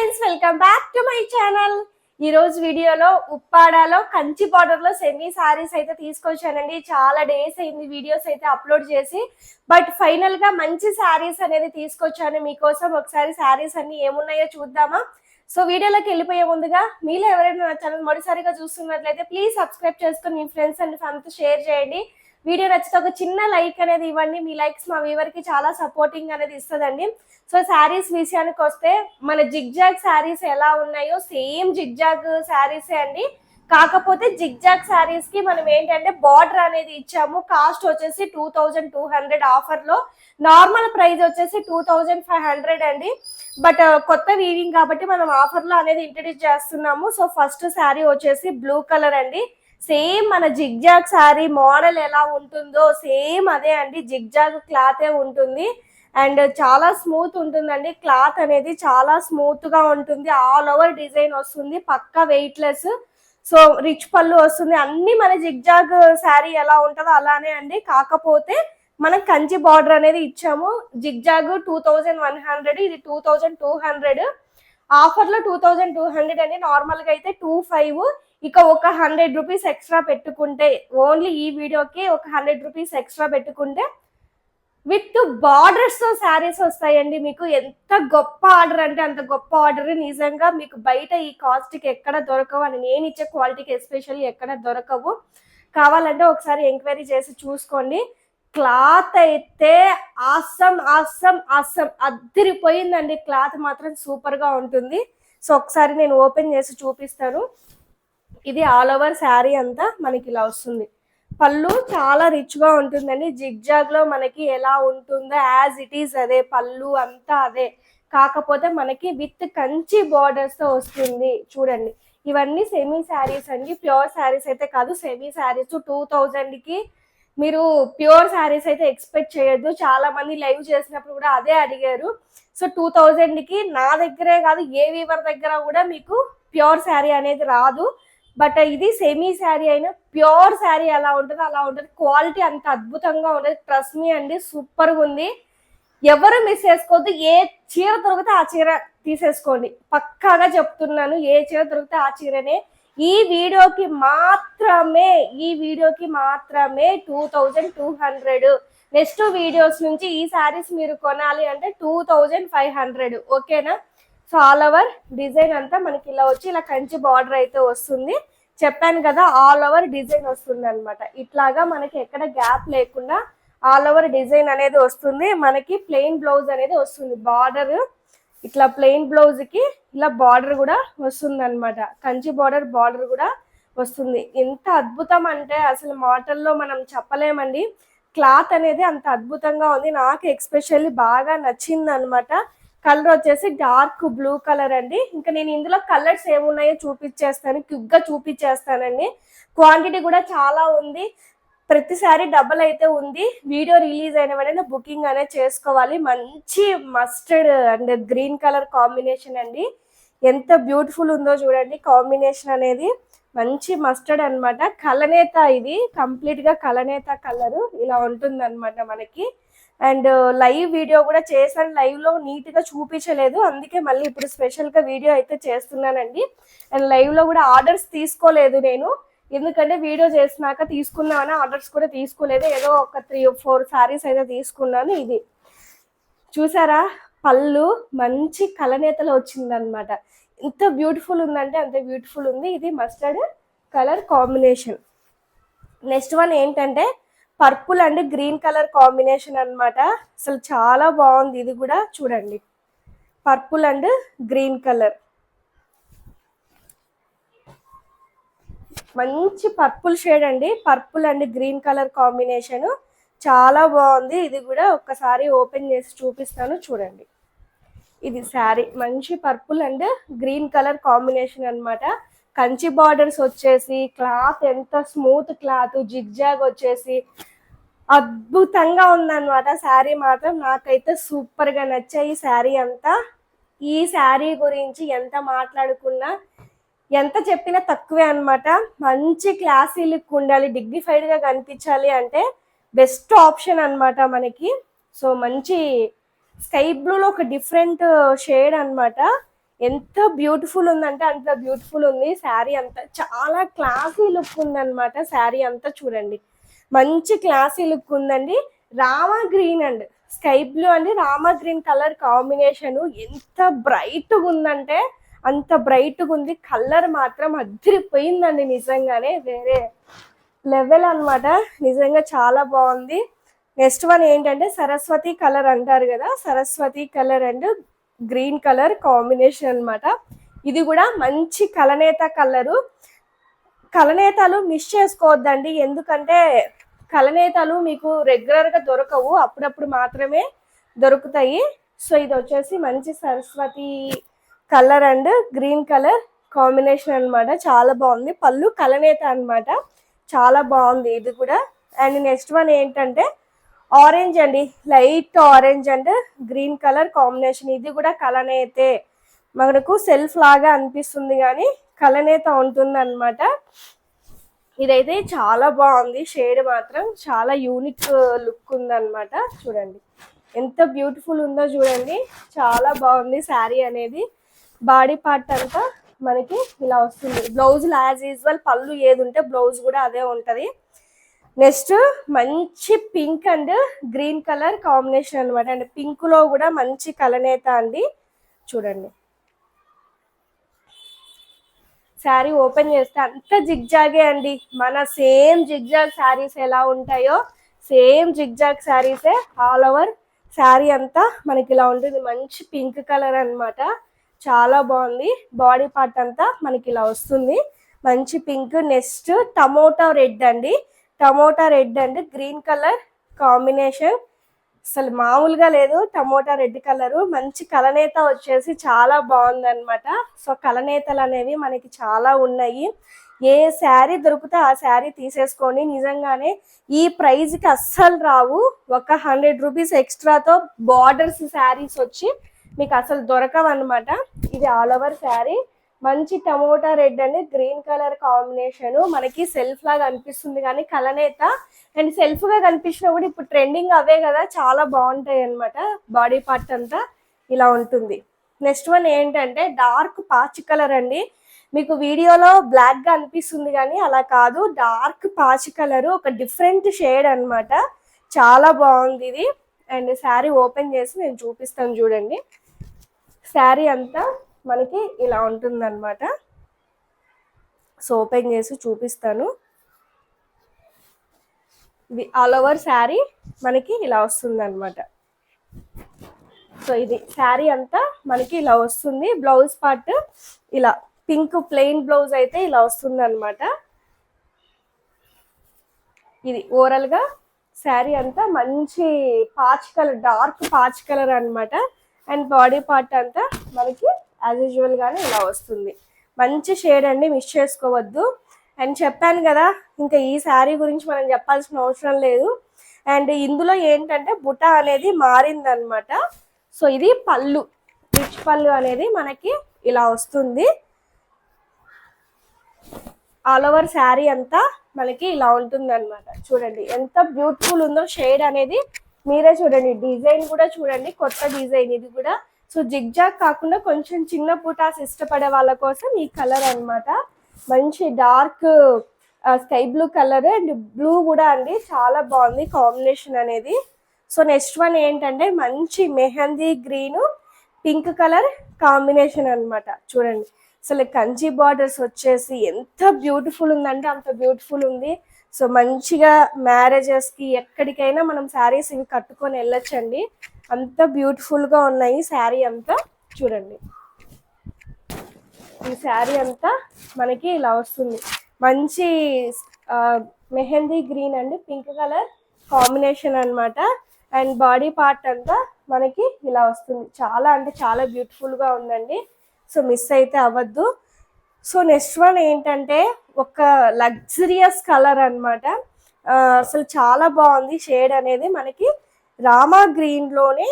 Friends, welcome back to my channel. ఈ రోజు వీడియోలో ఉప్పాడాలో కంచి బార్డర్ లో సెమీ సారీస్ అయితే తీసుకొచ్చానండి. చాలా డేస్ అయింది వీడియోస్ అయితే అప్లోడ్ చేసి, బట్ ఫైనల్ గా మంచి సారీస్ అనేది తీసుకొచ్చాను మీకోసం. ఒకసారి సారీస్ అన్ని ఏమున్నాయో చూద్దామా? సో వీడియోలోకి వెళ్ళిపోయే ముందుగా మీలో ఎవరైనా నా ఛానల్ మొదటిసారిగా చూస్తున్నట్లయితే ప్లీజ్ సబ్స్క్రైబ్ చేసుకుని మీ ఫ్రెండ్స్ అండ్ ఫ్యామిలీతో షేర్ చేయండి. వీడియో నచ్చితే ఒక చిన్న లైక్ అనేది ఇవ్వండి. మీ లైక్స్ మా వ్యూవర్ కి చాలా సపోర్టింగ్ అనేది ఇస్తుందండి. సో శారీస్ విషయానికి వస్తే మన జిగ్జాగ్ శారీస్ ఎలా ఉన్నాయో సేమ్ జిగ్జాగ్ శారీసే అండి. కాకపోతే జిగ్జాగ్ శారీస్ కి మనం ఏంటంటే బార్డర్ అనేది ఇచ్చాము. కాస్ట్ వచ్చేసి 2200 ఆఫర్ లో, నార్మల్ ప్రైస్ వచ్చేసి 2500 అండి. బట్ కొత్త వీవింగ్ కాబట్టి మనం ఆఫర్ లో అనేది ఇంట్రడ్యూస్ చేస్తున్నాము. సో ఫస్ట్ శారీ వచ్చేసి బ్లూ కలర్ అండి. సేమ్ మన జిగ్జాగ్ శారీ మోడల్ ఎలా ఉంటుందో సేమ్ అదే అండి. జిగ్జాగ్ క్లాతే ఉంటుంది అండ్ చాలా స్మూత్ ఉంటుందండి. క్లాత్ అనేది చాలా స్మూత్ గా ఉంటుంది. ఆల్ ఓవర్ డిజైన్ వస్తుంది, పక్కా వెయిట్ లెస్. సో రిచ్ పళ్ళు వస్తుంది. అన్ని మన జిగ్జాగ్ శారీ ఎలా ఉంటుందో అలానే అండి. కాకపోతే మనం కంచి బార్డర్ అనేది ఇచ్చాము. జిగ్జాగ్ 2100, ఇది 2200. ఆఫర్ లో 2200 అండి. నార్మల్ గా అయితే 25. ఇక ఒక 100 రూపీస్ ఎక్స్ట్రా పెట్టుకుంటే, ఓన్లీ ఈ వీడియోకి ఒక 100 రూపీస్ ఎక్స్ట్రా పెట్టుకుంటే విత్ బార్డర్స్ తో శారీస్ వస్తాయండి మీకు. ఎంత గొప్ప ఆర్డర్ అంటే అంత గొప్ప ఆర్డర్. నిజంగా మీకు బయట ఈ కాస్ట్ కి ఎక్కడ దొరకవు అని, నేను ఇచ్చే క్వాలిటీకి ఎస్పెషల్లీ ఎక్కడ దొరకవు. కావాలంటే ఒకసారి ఎంక్వైరీ చేసి చూసుకోండి. క్లాత్ అయితే ఆసమ్ ఆసమ్ ఆసమ్ అద్దరిపోయిందండి. క్లాత్ మాత్రం సూపర్ గా ఉంటుంది. సో ఒకసారి నేను ఓపెన్ చేసి చూపిస్తాను. ఇది ఆల్ ఓవర్ శారీ అంతా మనకి ఇలా వస్తుంది. పళ్ళు చాలా రిచ్ గా ఉంటుందండి. జిగ్జాగ్ లో మనకి ఎలా ఉంటుందో యాజ్ ఇట్ ఈస్ అదే పళ్ళు అంతా అదే. కాకపోతే మనకి విత్ కంచి బార్డర్స్ తో వస్తుంది. చూడండి, ఇవన్నీ సెమీ శారీస్ అండి. ప్యూర్ శారీస్ అయితే కాదు, సెమీ శారీస్. 2000 కి మీరు ప్యూర్ శారీస్ అయితే ఎక్స్పెక్ట్ చేయొద్దు. చాలా మంది లైవ్ చేసినప్పుడు కూడా అదే అడిగారు. సో 2000 కి నా దగ్గరే కాదు, ఏ వీవర్ దగ్గర కూడా మీకు ప్యూర్ శారీ అనేది రాదు. బట్ ఇది సెమీ శారీ అయినా ప్యూర్ శారీ ఎలా ఉంటుందో అలా ఉంటుంది. క్వాలిటీ అంత అద్భుతంగా ఉంటుంది. ట్రస్ట్ మీ అండి, సూపర్ గా ఉంది. ఎవరు మిస్ చేసుకోవద్దు. ఏ చీర దొరికితే ఆ చీర తీసేసుకోండి. పక్కాగా చెప్తున్నాను, ఏ చీర దొరికితే ఆ చీరనే. ఈ వీడియోకి మాత్రమే 2200. నెక్స్ట్ వీడియోస్ నుంచి ఈ శారీస్ మీరు కొనాలి అంటే 2500. ఓకేనా? సో ఆల్ ఓవర్ డిజైన్ అంతా మనకి ఇలా వచ్చి ఇలా కంచి బార్డర్ అయితే వస్తుంది. చెప్పాను కదా, ఆల్ ఓవర్ డిజైన్ వస్తుంది అనమాట. ఇట్లాగా మనకి ఎక్కడ గ్యాప్ లేకుండా ఆల్ ఓవర్ డిజైన్ అనేది వస్తుంది. మనకి ప్లెయిన్ బ్లౌజ్ అనేది వస్తుంది. బార్డర్ ఇట్లా ప్లెయిన్ బ్లౌజ్ కి ఇలా బార్డర్ కూడా వస్తుంది అనమాట. కంచి బార్డర్ కూడా వస్తుంది. ఎంత అద్భుతం అంటే అసలు మాటల్లో మనం చెప్పలేమండి. క్లాత్ అనేది అంత అద్భుతంగా ఉంది. నాకు ఎక్స్పెషల్లీ బాగా నచ్చింది అనమాట. కలర్ వచ్చేసి డార్క్ బ్లూ కలర్ అండి. ఇంకా నేను ఇందులో కలర్స్ ఏమున్నాయో చూపించేస్తాను, క్విక్ గా చూపించేస్తానండి. క్వాంటిటీ కూడా చాలా ఉంది. ప్రతిసారి డబల్ అయితే ఉంది. వీడియో రిలీజ్ అయిన వెంటనే బుకింగ్ అనేది చేసుకోవాలి. మంచి mustard and green colour combination అండి. ఎంత బ్యూటిఫుల్ ఉందో చూడండి కాంబినేషన్ అనేది. మంచి మస్టర్డ్ అనమాట. కలనేత, ఇది కంప్లీట్ గా కలనేత కలర్ ఇలా ఉంటుంది అనమాట మనకి. అండ్ లైవ్ వీడియో కూడా చేశాను. లైవ్ లో నీట్ గా చూపించలేదు, అందుకే మళ్ళీ ఇప్పుడు స్పెషల్ గా వీడియో అయితే చేస్తున్నానండి. అండ్ లైవ్ లో కూడా ఆర్డర్స్ తీసుకోలేదు నేను, ఎందుకంటే వీడియో చేసినాక తీసుకున్నామని ఆర్డర్స్ కూడా తీసుకోలేదు. ఏదో ఒక 3-4 శారీస్ అయితే తీసుకున్నాను. ఇది చూసారా, పళ్ళు మంచి కలనేతలో వచ్చింది అనమాట. ఎంత బ్యూటిఫుల్ ఉందంటే అంత బ్యూటిఫుల్ ఉంది. ఇది mustard colour combination. Next one ఏంటంటే purple and green colour combination అనమాట. అసలు చాలా బాగుంది. ఇది కూడా చూడండి, పర్పుల్ అండ్ గ్రీన్ కలర్, మంచి పర్పుల్ షేడ్ అండి. Purple and green colour combination చాలా బాగుంది. ఇది కూడా ఒక్కసారి ఓపెన్ చేసి చూపిస్తాను చూడండి. ఇది శారీ మంచి purple and green colour combination అనమాట. కంచి బార్డర్స్ వచ్చేసి క్లాత్ ఎంత స్మూత్ క్లాత్, జిగ్జాగ్ వచ్చేసి అద్భుతంగా ఉందన్నమాట. శారీ మాత్రం నాకైతే సూపర్ గా నచ్చాయి ఈ శారీ అంతా. ఈ శారీ గురించి ఎంత మాట్లాడుకున్నా ఎంత చెప్పినా తక్కువే అనమాట. మంచి క్లాసీ లుక్ ఉండాలి, డిగ్నిఫైడ్ గా కనిపించాలి అంటే బెస్ట్ ఆప్షన్ అనమాట మనకి. సో మంచి స్కై బ్లూలో ఒక డిఫరెంట్ షేడ్ అనమాట. ఎంత బ్యూటిఫుల్ ఉందంటే అంత బ్యూటిఫుల్ ఉంది. శారీ అంతా చాలా క్లాసీ లుక్ ఉందన్నమాట. శారీ అంతా చూడండి, మంచి క్లాసీ లుక్ ఉందండి. Rama green and sky blue అండి, రామా గ్రీన్ కలర్ కాంబినేషన్ ఎంత బ్రైట్గా ఉందంటే అంత బ్రైట్గా ఉంది. కలర్ మాత్రం అదిరిపోయిందండి, నిజంగానే వేరే లెవెల్ అన్నమాట. నిజంగా చాలా బాగుంది. నెక్స్ట్ వన్ ఏంటంటే సరస్వతి కలర్ అంటారు కదా, Saraswati colour and green colour combination అన్నమాట. ఇది కూడా మంచి కలనేత కలరు. కలనేతలు మిస్ చేసుకోవద్దండి, ఎందుకంటే కలనేతలు మీకు రెగ్యులర్గా దొరకవు, అప్పుడప్పుడు మాత్రమే దొరుకుతాయి. సో ఇది వచ్చేసి మంచి Saraswati colour and green colour combination అన్నమాట. చాలా బాగుంది. పళ్ళు కలనేత అన్నమాట, చాలా బాగుంది ఇది కూడా. అండ్ నెక్స్ట్ వన్ ఏంటంటే ఆరెంజ్ అండి, light orange and green colour combination. ఇది కూడా కలనేతే, మనకు సెల్ఫ్ లాగా అనిపిస్తుంది కానీ కలనేత ఉంటుంది అన్నమాట. ఇదైతే చాలా బాగుంది, షేడ్ మాత్రం చాలా యూనిక్ లుక్ ఉందన్నమాట. చూడండి ఎంత బ్యూటిఫుల్ ఉందో చూడండి, చాలా బాగుంది శారీ అనేది. బాడీ పార్ట్ అంతా మనకి ఇలా వస్తుంది. బ్లౌజ్ యాజ్ యూజువల్ పళ్ళు ఏది ఉంటే బ్లౌజ్ కూడా అదే ఉంటుంది. నెక్స్ట్ మంచి pink and green colour combination అనమాట. అండ్ పింక్ లో కూడా మంచి కలనేత అండి. చూడండి శారీ ఓపెన్ చేస్తే అంత జిగ్జాగే అండి, మన సేమ్ జిగ్జాగ్ శారీస్ ఎలా ఉంటాయో సేమ్ జిగ్జాగ్ శారీసే ఆల్ ఓవర్ శారీ అంతా మనకి ఇలా ఉంటుంది. మంచి పింక్ కలర్ అనమాట, చాలా బాగుంది. బాడీ పార్ట్ అంతా మనకి ఇలా వస్తుంది, మంచి పింక్. నెక్స్ట్ టమోటా రెడ్ అండి, tomato red and green colour combination. అసలు మామూలుగా లేదు టమోటా రెడ్ కలరు. మంచి కలనేత వచ్చేసి చాలా బాగుంది అనమాట. సో కలనేతలు అనేవి మనకి చాలా ఉన్నాయి. ఏ శారీ దొరికితే ఆ శారీ తీసేసుకొని, నిజంగానే ఈ ప్రైజ్కి అస్సలు రావు. ఒక 100 రూపీస్ ఎక్స్ట్రాతో బార్డర్స్ శారీస్ వచ్చి మీకు అసలు దొరకవు అనమాట. ఇది ఆల్ ఓవర్ శారీ మంచి tomato red and green colour combination. మనకి సెల్ఫ్ లాగా అనిపిస్తుంది కానీ కలనేత, అండ్ సెల్ఫ్ గా కనిపించినా కూడా ఇప్పుడు ట్రెండింగ్ అవే కదా, చాలా బాగుంటాయి అనమాట. బాడీ పార్ట్ అంతా ఇలా ఉంటుంది. నెక్స్ట్ వన్ ఏంటంటే డార్క్ పాచి కలర్ అండి. మీకు వీడియోలో బ్లాక్ గా అనిపిస్తుంది కానీ అలా కాదు, డార్క్ పాచి కలర్, ఒక డిఫరెంట్ షేడ్ అనమాట. చాలా బాగుంది ఇది. అండ్ శారీ ఓపెన్ చేసి నేను చూపిస్తాను చూడండి. శారీ అంతా మనకి ఇలా ఉంటుంది అనమాట. సో ఓపెన్ చేసి చూపిస్తాను. ఇది ఆల్ ఓవర్ శారీ మనకి ఇలా వస్తుంది అనమాట. సో ఇది శారీ అంతా మనకి ఇలా వస్తుంది. బ్లౌజ్ పార్ట్ ఇలా పింక్ ప్లెయిన్ బ్లౌజ్ అయితే ఇలా వస్తుంది అనమాట. ఇది ఓవరాల్ గా శారీ అంతా మంచి patch colour, dark patch colour అనమాట. అండ్ బాడీ పార్ట్ అంతా మనకి యాజ్ యూజువల్ గానే ఇలా వస్తుంది. మంచి షేడ్ అండి, మిస్ చేసుకోవద్దు. అండ్ చెప్పాను కదా, ఇంకా ఈ శారీ గురించి మనం చెప్పాల్సిన అవసరం లేదు. అండ్ ఇందులో ఏంటంటే బుటా అనేది మారిందనమాట. సో ఇది పళ్ళు, రిచ్ పళ్ళు అనేది మనకి ఇలా వస్తుంది. ఆల్ ఓవర్ శారీ అంతా మనకి ఇలా ఉంటుంది అనమాట. చూడండి ఎంత బ్యూటిఫుల్ ఉందో షేడ్ అనేది, మీరే చూడండి. డిజైన్ కూడా చూడండి, కొత్త డిజైన్ ఇది కూడా. సో జిగ్జాగ్ కాకుండా కొంచెం చిన్న బుటాస్ ఇష్టపడే వాళ్ళ కోసం ఈ కలర్ అనమాట. మంచి dark sky blue colour and blue కూడా అండి, చాలా బాగుంది కాంబినేషన్ అనేది. సో నెక్స్ట్ వన్ ఏంటంటే మంచి mehndi green pink colour combination అనమాట. చూడండి అసలు కంచి బార్డర్స్ వచ్చేసి ఎంత బ్యూటిఫుల్ ఉందంటే అంత బ్యూటిఫుల్ ఉంది. సో మంచిగా మ్యారేజెస్కి ఎక్కడికైనా మనం శారీస్ ఇవి కట్టుకొని వెళ్ళొచ్చండి, అంత బ్యూటిఫుల్గా ఉన్నాయి శారీ అంతా. చూడండి ఈ శారీ అంతా మనకి ఇలా వస్తుంది. మంచి mehndi green and pink colour combination అనమాట. అండ్ బాడీ పార్ట్ అంతా మనకి ఇలా వస్తుంది. చాలా అంటే చాలా బ్యూటిఫుల్గా ఉందండి. సో మిస్ అయితే అవ్వద్దు. సో నెక్స్ట్ వన్ ఏంటంటే ఒక లగ్జరియస్ కలర్ అనమాట. అసలు చాలా బాగుంది షేడ్ అనేది. మనకి రామా గ్రీన్లోనే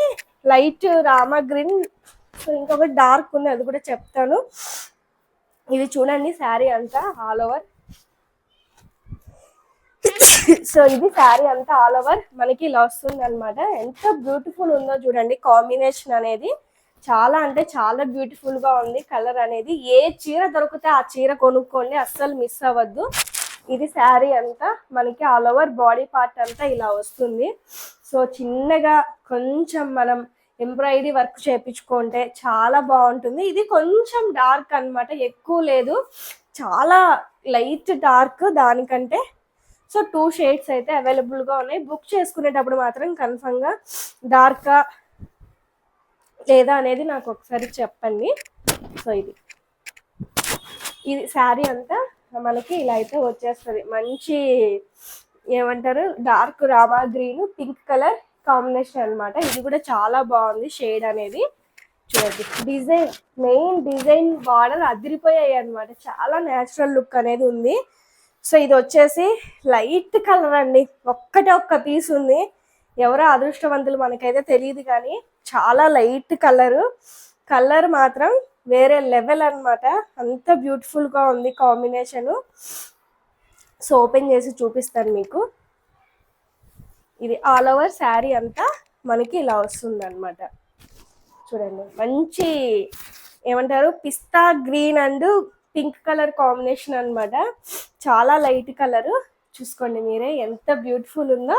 లైట్ రామా గ్రీన్, సో ఇంకొకటి డార్క్ ఉంది అది కూడా చెప్తాను. ఇది చూడండి శారీ అంతా ఆల్ ఓవర్. సో ఇది శారీ అంతా ఆల్ ఓవర్ మనకి ఇలా వస్తుంది అనమాట. ఎంత బ్యూటిఫుల్ ఉందో చూడండి, కాంబినేషన్ అనేది చాలా అంటే చాలా బ్యూటిఫుల్ గా ఉంది కలర్ అనేది. ఏ చీర దొరికితే ఆ చీర కొనుక్కోండి, అస్సలు మిస్ అవ్వద్దు. ఇది శారీ అంతా మనకి ఆల్ ఓవర్ బాడీ పార్ట్ అంతా ఇలా వస్తుంది. సో చిన్నగా కొంచెం మనం ఎంబ్రాయిడరీ వర్క్ చేయించుకుంటే చాలా బాగుంటుంది. ఇది కొంచెం డార్క్ అన్నమాట, ఎక్కువ లేదు, చాలా లైట్ డార్క్ దానికంటే. సో 2 షేడ్స్ అయితే అవైలబుల్గా ఉన్నాయి. బుక్ చేసుకునేటప్పుడు మాత్రం కన్ఫర్మ్గా డార్కా లేదా అనేది నాకు ఒకసారి చెప్పండి. సో ఇది శారీ అంతా మనకి ఇలా అయితే వచ్చేస్తుంది. మంచి ఏమంటారు, dark Rama green pink colour combination అన్నమాట. ఇది కూడా చాలా బాగుంది షేడ్ అనేది. చూడండి డిజైన్, మెయిన్ డిజైన్ బార్డర్ అదిరిపోయాయి అనమాట, చాలా న్యాచురల్ లుక్ అనేది ఉంది. సో ఇది వచ్చేసి లైట్ కలర్ అండి, ఒక్క పీస్ ఉంది. ఎవరో అదృష్టవంతులు మనకైతే తెలియదు, కానీ చాలా లైట్ కలర్ మాత్రం వేరే లెవెల్ అనమాట, అంత బ్యూటిఫుల్గా ఉంది కాంబినేషను. సో ఓపెన్ చేసి చూపిస్తాను మీకు. ఇది ఆల్ ఓవర్ శారీ అంతా మనకి ఇలా వస్తుంది అనమాట. చూడండి మంచి ఏమంటారు, pista green and pink colour combination అనమాట, చాలా లైట్ కలరు. చూసుకోండి మీరే ఎంత బ్యూటిఫుల్ ఉందో,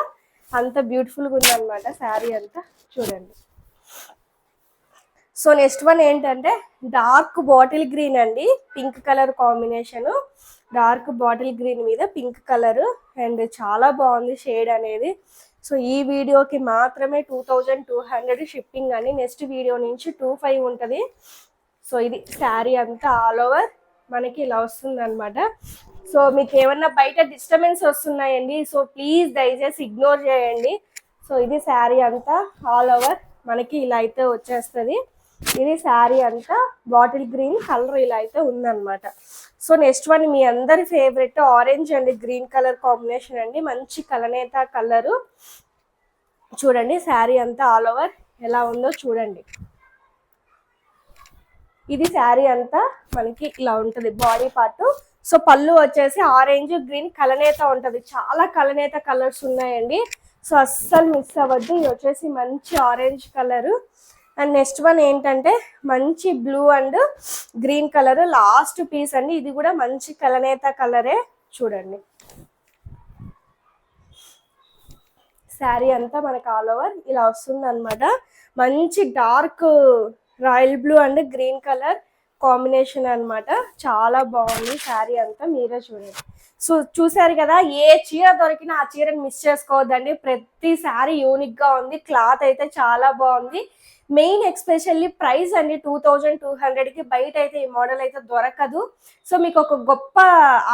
అంత బ్యూటిఫుల్గా ఉందన్నమాట శారీ అంతా. చూడండి. సో నెక్స్ట్ వన్ ఏంటంటే డార్క్ బాటిల్ గ్రీన్ అండి, pink colour combination. Dark bottle green మీద పింక్ కలరు, అండ్ చాలా బాగుంది షేడ్ అనేది. సో ఈ వీడియోకి మాత్రమే 2200 షిప్పింగ్ అని, నెక్స్ట్ వీడియో నుంచి 2500 ఉంటుంది. సో ఇది శారీ అంతా ఆల్ ఓవర్ మనకి ఇలా వస్తుంది అనమాట. సో మీకు ఏమన్నా బయట డిస్టర్బెన్స్ వస్తున్నాయండి, సో ప్లీజ్ దయచేసి ఇగ్నోర్ చేయండి. సో ఇది శారీ అంతా ఆల్ ఓవర్ మనకి ఇలా అయితే వచ్చేస్తుంది. ఇది శారీ అంతా బాటిల్ గ్రీన్ కలర్ ఇలా అయితే ఉందన్నమాట. సో నెక్స్ట్ వన్ మీ అందరి favourite orange and green colour combination అండి, మంచి కలనేత కలరు. చూడండి శారీ అంతా ఆల్ ఓవర్ ఎలా ఉందో చూడండి. ఇది శారీ అంతా మనకి ఇలా ఉంటుంది బాడీ పార్ట్. సో పళ్ళు వచ్చేసి ఆరెంజ్ గ్రీన్ కలనేత ఉంటుంది, చాలా కలనేత కలర్స్ ఉన్నాయండి. సో అస్సలు మిస్ అవ్వద్దు. ఇది వచ్చేసి మంచి orange colour. And next one ఏంటంటే మంచి blue and green colour last piece అండి, ఇది కూడా మంచి కలనేత కలరే. చూడండి శారీ అంతా మనకు ఆల్ ఓవర్ ఇలా వస్తుంది అనమాట. మంచి dark royal blue and green colour combination అనమాట, చాలా బాగుంది శారీ అంతా. మీరే చూడండి. సో చూసారు కదా, ఏ చీర దొరికినా ఆ చీరని మిస్ చేసుకోవద్దండి, ప్రతి శారీ యూనిక్ గా ఉంది, క్లాత్ అయితే చాలా బాగుంది. మెయిన్ ఎక్స్పెషల్లీ ప్రైస్ అండి 2200కి బయట అయితే ఈ మోడల్ అయితే దొరకదు. సో మీకు ఒక గొప్ప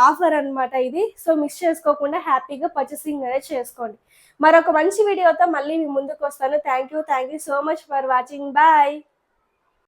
ఆఫర్ అనమాట ఇది. సో మిస్ చేసుకోకుండా హ్యాపీగా పర్చేసింగ్ అనేది చేసుకోండి. మరొక మంచి వీడియోతో మళ్ళీ మీ ముందుకు వస్తాను. Thank you so much for watching. Bye.